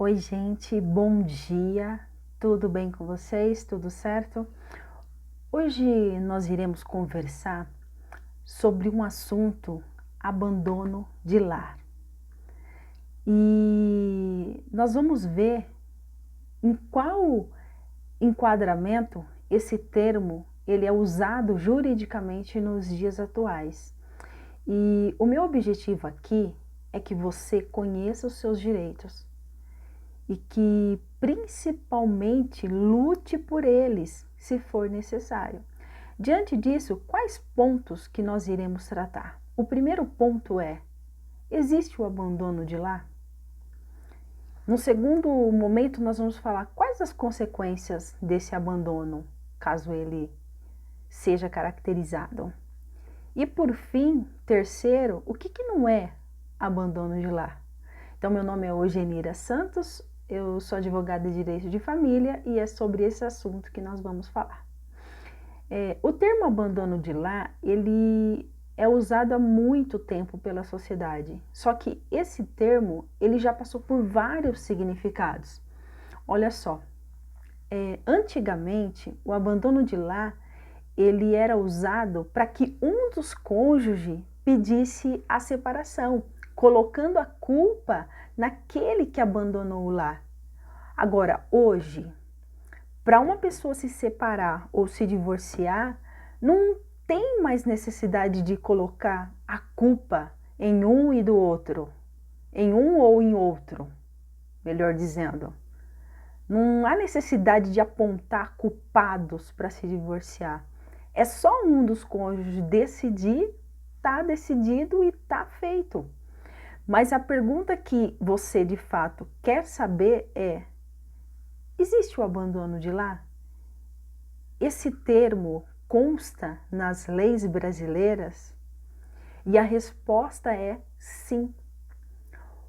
Oi, gente, bom dia, tudo bem com vocês? Tudo certo? Hoje nós iremos conversar sobre um assunto: abandono de lar. E nós vamos ver em qual enquadramento esse termo ele é usado juridicamente nos dias atuais. E o meu objetivo aqui é que você conheça os seus direitos e que principalmente lute por eles, se for necessário. Diante disso, quais pontos que nós iremos tratar? O primeiro ponto é: existe o abandono de lar? No segundo momento, nós vamos falar quais as consequências desse abandono, caso ele seja caracterizado. E por fim, terceiro, o que não é abandono de lar? Então, meu nome é Eugenira Santos, eu sou advogada de direito de família e é sobre esse assunto que nós vamos falar. O termo abandono de lar, ele é usado há muito tempo pela sociedade, só que esse termo, ele já passou por vários significados. Olha só, antigamente, o abandono de lar, ele era usado para que um dos cônjuges pedisse a separação, colocando a culpa naquele que abandonou o lar. Agora, hoje, para uma pessoa se separar ou se divorciar, não tem mais necessidade de colocar a culpa em um e do outro, em um ou em outro, melhor dizendo. Não há necessidade de apontar culpados para se divorciar. É só um dos cônjuges decidir, tá decidido e tá feito. Mas a pergunta que você de fato quer saber é: existe o abandono de lar? Esse termo consta nas leis brasileiras? E a resposta é sim.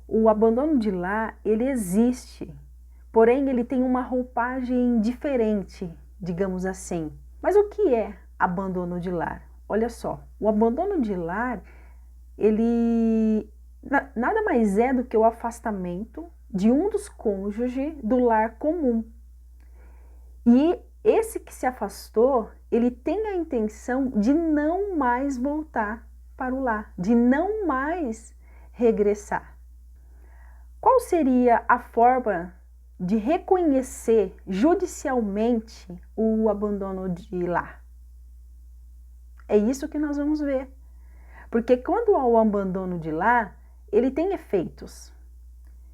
O abandono de lar, ele existe, porém ele tem uma roupagem diferente, digamos assim. Mas o que é abandono de lar? Olha só, o abandono de lar, ele nada mais é do que o afastamento de um dos cônjuges do lar comum. E esse que se afastou, ele tem a intenção de não mais voltar para o lar, de não mais regressar. Qual seria a forma de reconhecer judicialmente o abandono de lar? É isso que nós vamos ver. Porque quando há o abandono de lar, ele tem efeitos.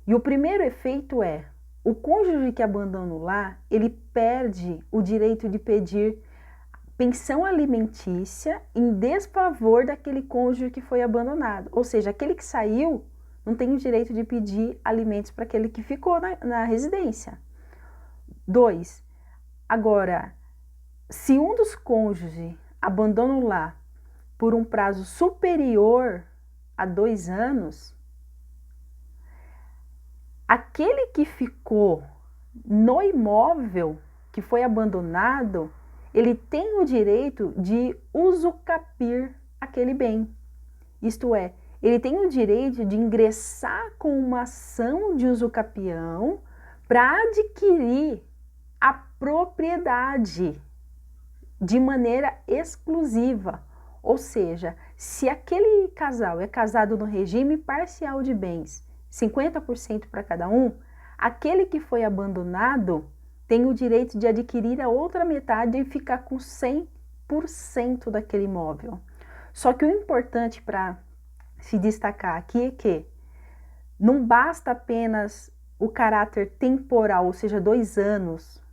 E o primeiro efeito é: o cônjuge que abandona o lar, ele perde o direito de pedir pensão alimentícia em desfavor daquele cônjuge que foi abandonado. Ou seja, aquele que saiu não tem o direito de pedir alimentos para aquele que ficou na residência. 2. Agora, se um dos cônjuges abandona o lar por um prazo superior a 2 anos, aquele que ficou no imóvel que foi abandonado, ele tem o direito de usucapir aquele bem. Isto é, ele tem o direito de ingressar com uma ação de usucapião para adquirir a propriedade de maneira exclusiva. Ou seja, se aquele casal é casado no regime parcial de bens, 50% para cada um, aquele que foi abandonado tem o direito de adquirir a outra metade e ficar com 100% daquele imóvel. Só que o importante para se destacar aqui é que não basta apenas o caráter temporal, ou seja, 2 anos,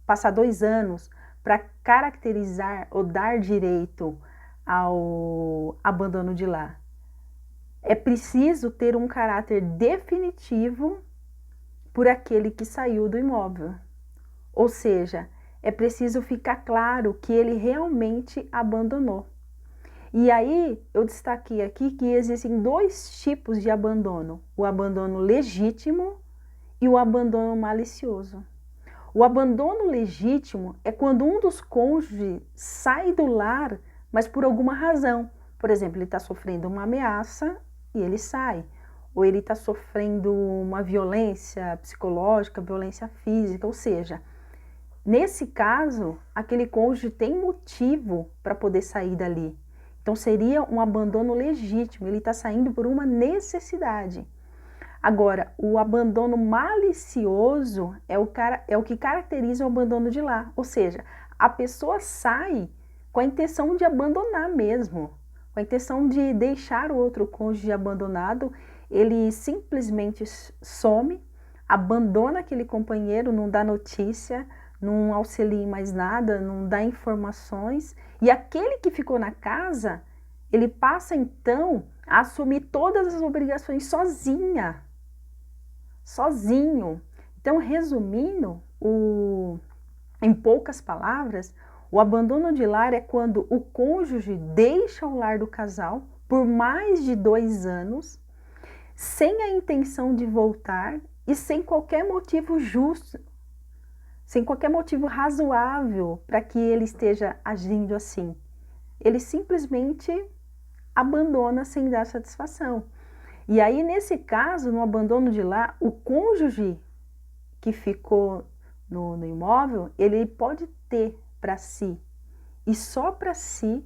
passar 2 anos para caracterizar ou dar direito ao abandono de lar. É preciso ter um caráter definitivo por aquele que saiu do imóvel. Ou seja, é preciso ficar claro que ele realmente abandonou. E aí, eu destaquei aqui que existem 2 tipos de abandono: o abandono legítimo e o abandono malicioso. O abandono legítimo é quando um dos cônjuges sai do lar, mas por alguma razão. Por exemplo, ele está sofrendo uma ameaça e ele sai. ou ele está sofrendo uma violência psicológica, violência física, ou seja, nesse caso, aquele cônjuge tem motivo para poder sair dali. Então seria um abandono legítimo, ele está saindo por uma necessidade. Agora, o abandono malicioso é o que caracteriza o abandono de lá, ou seja, a pessoa sai com a intenção de abandonar mesmo, com a intenção de deixar o outro cônjuge abandonado, ele simplesmente some, abandona aquele companheiro, não dá notícia, não auxilia em mais nada, não dá informações, e aquele que ficou na casa, ele passa então a assumir todas as obrigações sozinho. Então, resumindo, em poucas palavras, o abandono de lar é quando o cônjuge deixa o lar do casal por mais de 2 anos, sem a intenção de voltar e sem qualquer motivo justo, sem qualquer motivo razoável para que ele esteja agindo assim. Ele simplesmente abandona sem dar satisfação. E aí, nesse caso, no abandono de lar, o cônjuge que ficou no imóvel, ele pode ter para si, e só para si,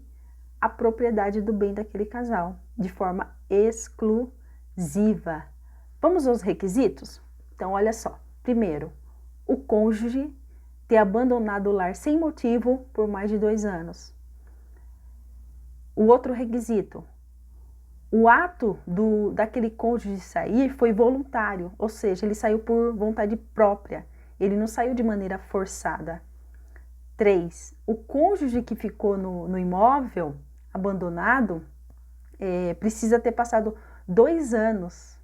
a propriedade do bem daquele casal, de forma exclusiva. Vamos aos requisitos? Então, olha só. Primeiro, o cônjuge ter abandonado o lar sem motivo por mais de 2 anos. O outro requisito, o ato daquele cônjuge sair foi voluntário, ou seja, ele saiu por vontade própria, ele não saiu de maneira forçada. 3. O cônjuge que ficou no imóvel abandonado precisa ter passado 2 anos.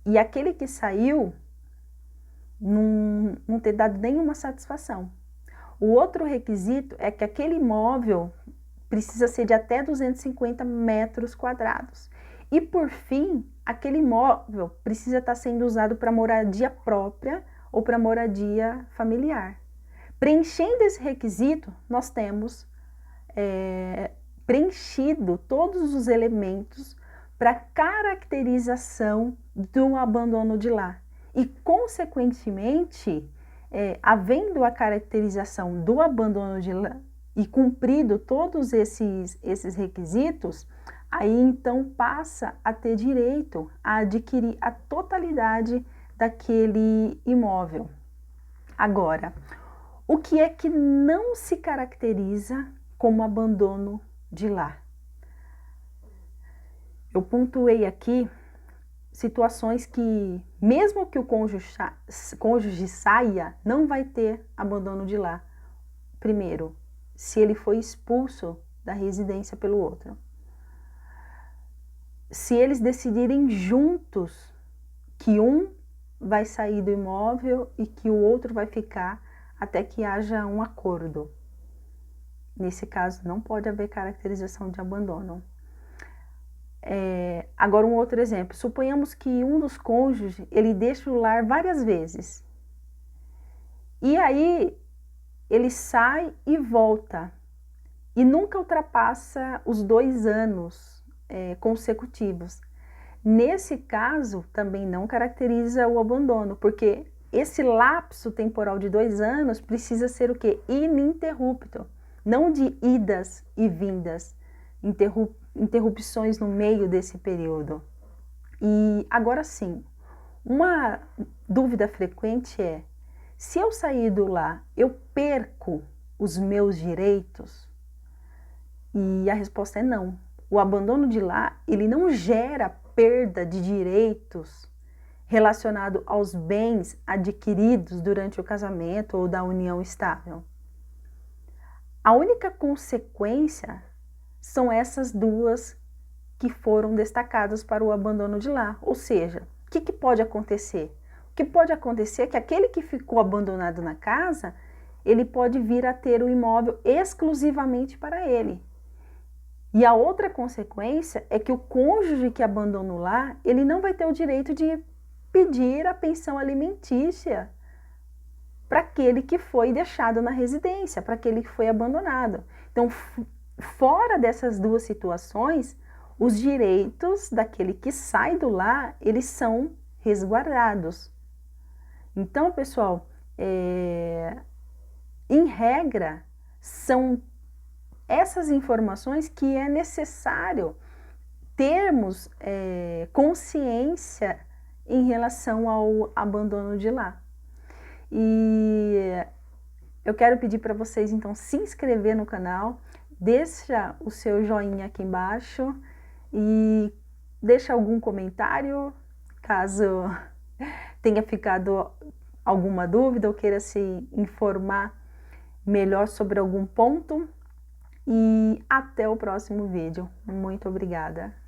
E aquele que saiu não ter dado nenhuma satisfação. O outro requisito é que aquele imóvel precisa ser de até 250 metros quadrados. E por fim, aquele imóvel precisa estar sendo usado para moradia própria ou para moradia familiar. Preenchendo esse requisito, nós temos preenchido todos os elementos para caracterização do abandono de lar. E, consequentemente, havendo a caracterização do abandono de lar e cumprido todos esses requisitos, aí então passa a ter direito a adquirir a totalidade daquele imóvel. Agora, o que é que não se caracteriza como abandono de lar? Eu pontuei aqui situações que, mesmo que o cônjuge saia, não vai ter abandono de lar. Primeiro, se ele foi expulso da residência pelo outro. Se eles decidirem juntos que um vai sair do imóvel e que o outro vai ficar até que haja um acordo. Nesse caso, não pode haver caracterização de abandono. Agora, um outro exemplo. Suponhamos que um dos cônjuges, ele deixa o lar várias vezes. E aí, ele sai e volta. E nunca ultrapassa os 2 anos consecutivos. Nesse caso, também não caracteriza o abandono, porque esse lapso temporal de 2 anos precisa ser o quê? Ininterrupto, não de idas e vindas, interrupções no meio desse período. E agora sim, uma dúvida frequente é, se eu sair do lar, eu perco os meus direitos? E a resposta é não. O abandono de lar, ele não gera perda de direitos relacionado aos bens adquiridos durante o casamento ou da união estável. A única consequência são essas duas que foram destacadas para o abandono de lar. Ou seja, o que pode acontecer? O que pode acontecer é que aquele que ficou abandonado na casa, ele pode vir a ter o imóvel exclusivamente para ele. E a outra consequência é que o cônjuge que abandona o lar, ele não vai ter o direito de pedir a pensão alimentícia para aquele que foi deixado na residência, para aquele que foi abandonado. Então, fora dessas duas situações, os direitos daquele que sai do lar, eles são resguardados. Então, pessoal, em regra, são essas informações que é necessário termos consciência em relação ao abandono de lar. E eu quero pedir para vocês, então, se inscrever no canal, deixa o seu joinha aqui embaixo e deixa algum comentário, caso tenha ficado alguma dúvida ou queira se informar melhor sobre algum ponto. E até o próximo vídeo. Muito obrigada!